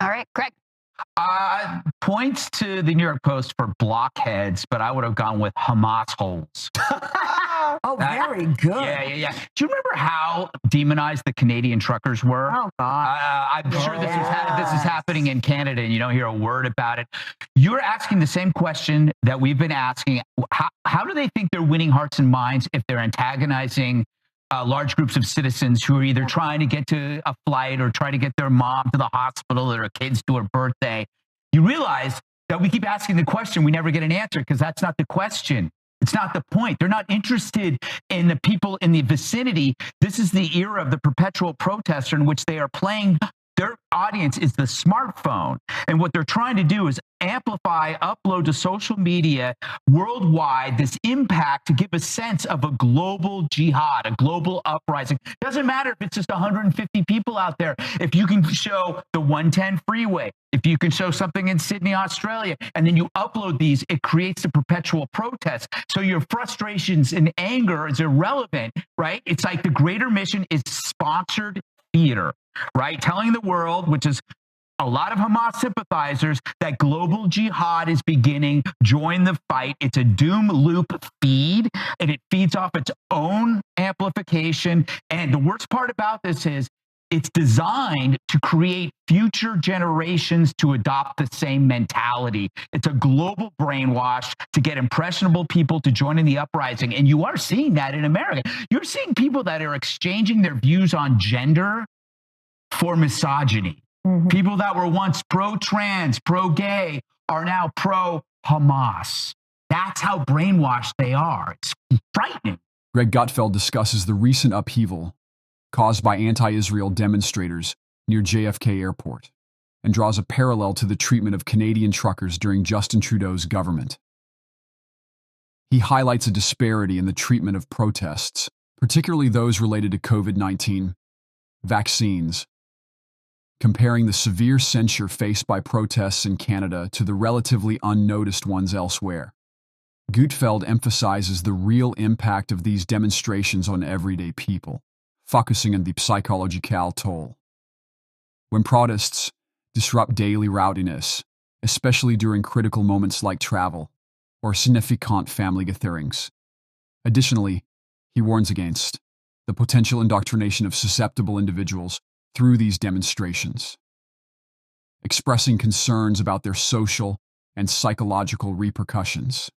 All right, Craig. Points to the New York Post for blockheads, but I would have gone with Hamas holes. Oh, very good. Yeah. Do you remember how demonized the Canadian truckers were? Oh, God. I'm sure this is happening in Canada, and you don't hear a word about it. You're asking the same question that we've been asking. How do they think they're winning hearts and minds if they're antagonizing large groups of citizens who are either trying to get to a flight or try to get their mom to the hospital or their kids to her birthday? You realize that we keep asking the question, we never get an answer because that's not the question. It's not the point. They're not interested in the people in the vicinity. This is the era of the perpetual protester in which they are playing. Their audience is the smartphone. And what they're trying to do is amplify, upload to social media worldwide this impact to give a sense of a global jihad, a global uprising. Doesn't matter if it's just 150 people out there. If you can show the 110 freeway, if you can show something in Sydney, Australia, and then you upload these, it creates a perpetual protest. So your frustrations and anger is irrelevant, right? It's like the greater mission is sponsored theater, right? Telling the world, which is a lot of Hamas sympathizers, that global jihad is beginning. Join the fight. It's a doom loop feed, and it feeds off its own amplification. And the worst part about this is it's designed to create future generations to adopt the same mentality. It's a global brainwash to get impressionable people to join in the uprising. And you are seeing that in America. You're seeing people that are exchanging their views on gender for misogyny. Mm-hmm. People that were once pro-trans, pro-gay are now pro-Hamas. That's how brainwashed they are. It's frightening. Greg Gutfeld discusses the recent upheaval caused by anti-Israel demonstrators near JFK Airport and draws a parallel to the treatment of Canadian truckers during Justin Trudeau's government. He highlights a disparity in the treatment of protests, particularly those related to COVID-19 vaccines, comparing the severe censure faced by protests in Canada to the relatively unnoticed ones elsewhere. Gutfeld emphasizes the real impact of these demonstrations on everyday people, focusing on the psychological toll. When protests disrupt daily routiness, especially during critical moments like travel or significant family gatherings. Additionally, he warns against the potential indoctrination of susceptible individuals through these demonstrations, expressing concerns about their social and psychological repercussions.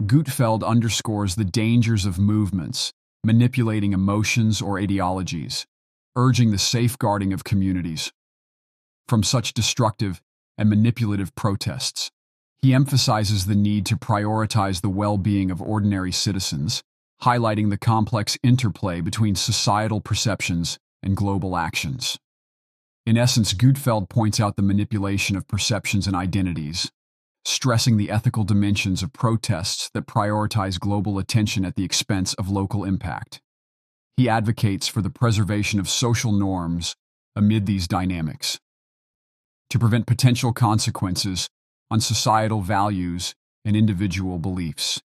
Gutfeld underscores the dangers of movements manipulating emotions or ideologies, urging the safeguarding of communities from such destructive and manipulative protests. He emphasizes the need to prioritize the well-being of ordinary citizens, highlighting the complex interplay between societal perceptions and global actions. In essence, Gutfeld points out the manipulation of perceptions and identities, stressing the ethical dimensions of protests that prioritize global attention at the expense of local impact. He advocates for the preservation of social norms amid these dynamics, to prevent potential consequences on societal values and individual beliefs.